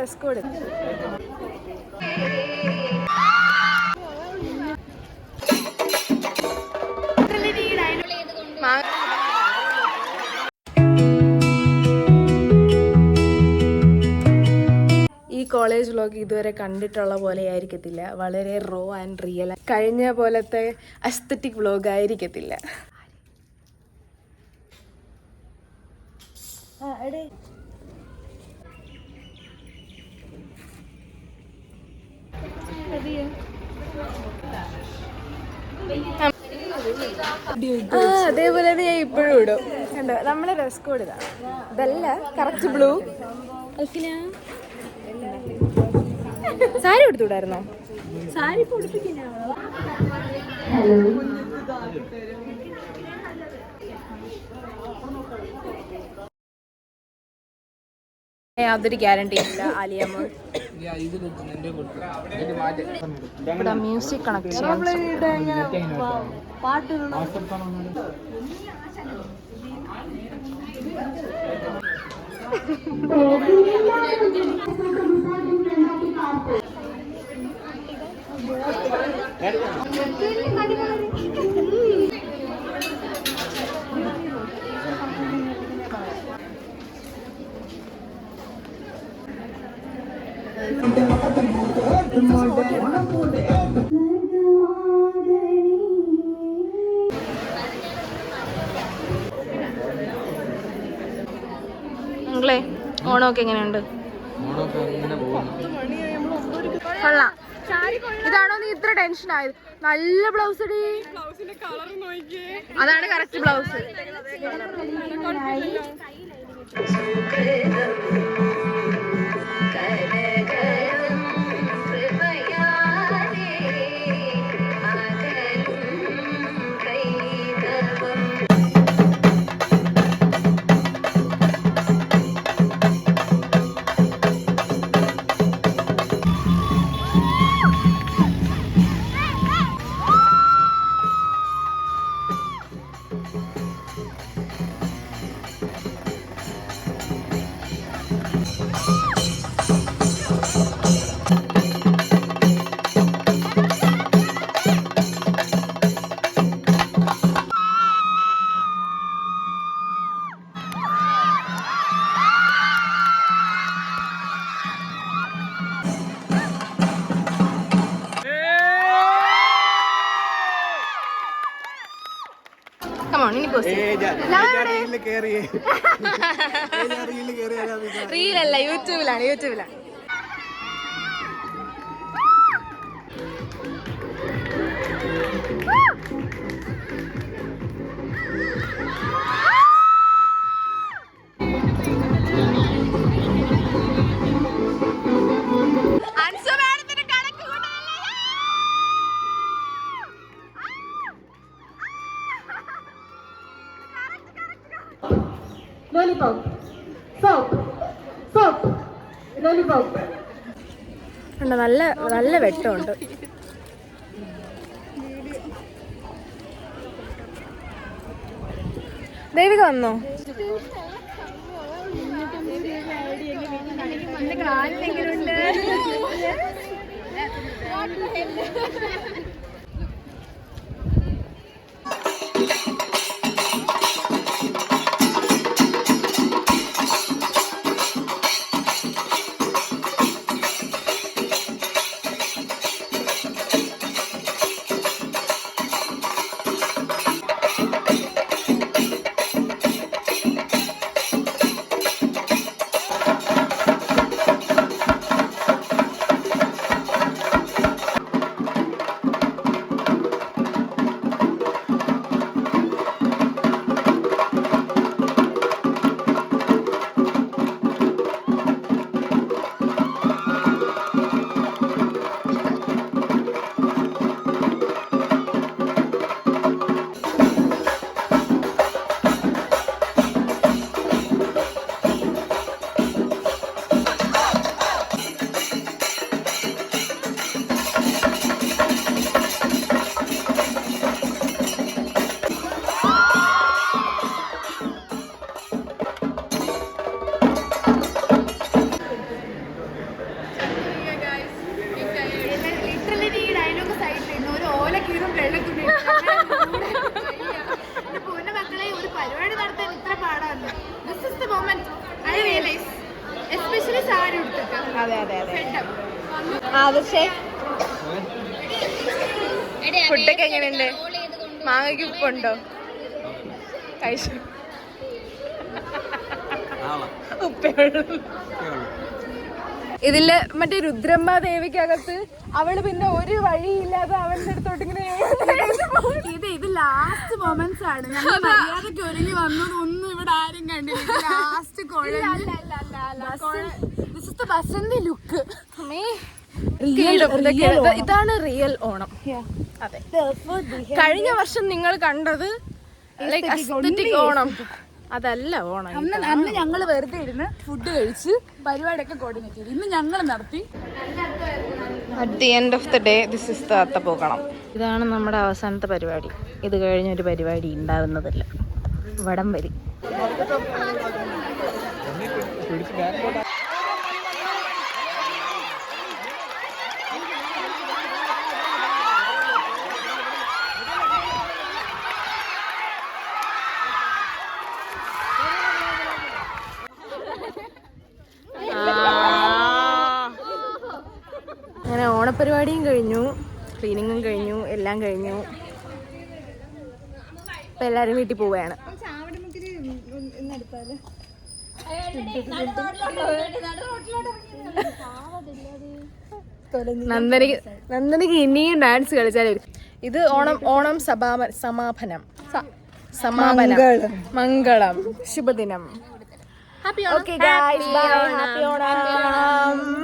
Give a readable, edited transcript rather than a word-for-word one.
Dress code. ഈ college vlog ഇതുവരെ കണ്ടിട്ടുള്ള പോലെ ആയിരിക്കത്തില്ല. വളരെ റോ ആൻഡ് റിയൽ. കഴിഞ്ഞ പോലത്തെ അസ്തറ്റിക് വ്ലോഗ് ആയിരിക്കത്തില്ല. അതേപോലെ ഞാൻ ഇപ്പോഴും ഇടും. കണ്ടോ, നമ്മളെ ഡ്രസ് കോഡ് ഇതാ. ഇതല്ല കറക്റ്റ് ബ്ലൂ. സാരി എടുത്തുവിടായിരുന്നോ? സാരി യാതൊരു ഗ്യാരണ്ടി ഇല്ല. ആലിയമ്മ ഇവിടെ മ്യൂസിക് കണക്ട് ചെയ്യാൻ. നിങ്ങളെ ഓണമൊക്കെ എങ്ങനെയുണ്ട്? കൊള്ളാം. ഇതാണോ നീ ഇത്ര ടെൻഷൻ ആയത്? നല്ല ബ്ലൗസ് അടി. അതാണ് കറക്റ്റ് ബ്ലൗസ്. റീലല്ല, യൂട്യൂബിലാണ്. നല്ല നല്ല വെട്ടമുണ്ട്. ദേവിക വന്നോ? അതെ അതെ അതെ. പക്ഷേ ഫുഡൊക്കെ എങ്ങനെയുണ്ട്? മാങ്ങയ്ക്ക് ഉപ്പുണ്ടോ? കഴിച്ചു. ഉപ്പയുള്ളൂ. ഇതില് മറ്റേ രുദ്രമ്മ ദേവിക്കകത്ത് അവള് പിന്നെ ഒരു വഴിയില്ലാതെ അവന്റെ അടുത്തോട്ട് ഇങ്ങനെ ഇത് ലാസ്റ്റ് മൊമെന്റ്സ് ആണ്. ഞങ്ങൾ മര്യാദക്ക് ഒരുങ്ങി വന്നത് ഒന്നും ഇവിടെ ആരും കണ്ടില്ല. Last Basanti look. ഇതാണ് റിയൽ ഓണം. അതെ, കഴിഞ്ഞ വർഷം നിങ്ങൾ കണ്ടത് അസ്തറ്റിക് ഓണം, അതല്ല ഓണം. അന്ന് ഞങ്ങൾ വെറുതെ ഇരുന്ന് ഫുഡ് കഴിച്ച് പരിപാടിയൊക്കെ കോർഡിനേറ്റ് ചെയ്തു. ഇന്ന് ഞങ്ങൾ നടത്തി. At the end of the day this is the Athapookalam. ഇതാണ് നമ്മുടെ അവസാനത്തെ പരിപാടി. ഇത് കഴിഞ്ഞൊരു പരിപാടി ഉണ്ടാവുന്നതല്ല. വടം വരി. അങ്ങനെ ഓണപ്പരിപാടിയും കഴിഞ്ഞു, ക്ലീനിങ്ങും കഴിഞ്ഞു, എല്ലാം കഴിഞ്ഞു. ഇപ്പൊ എല്ലാരും വീട്ടിൽ പോവുകയാണ്. നന്ദനിക്ക് ഇനിയും ഡാൻസ് കളിച്ചാലും. ഇത് ഓണം സമാപനം, മംഗളം, ശുഭദിനം. Okay guys, bye, happy Onam.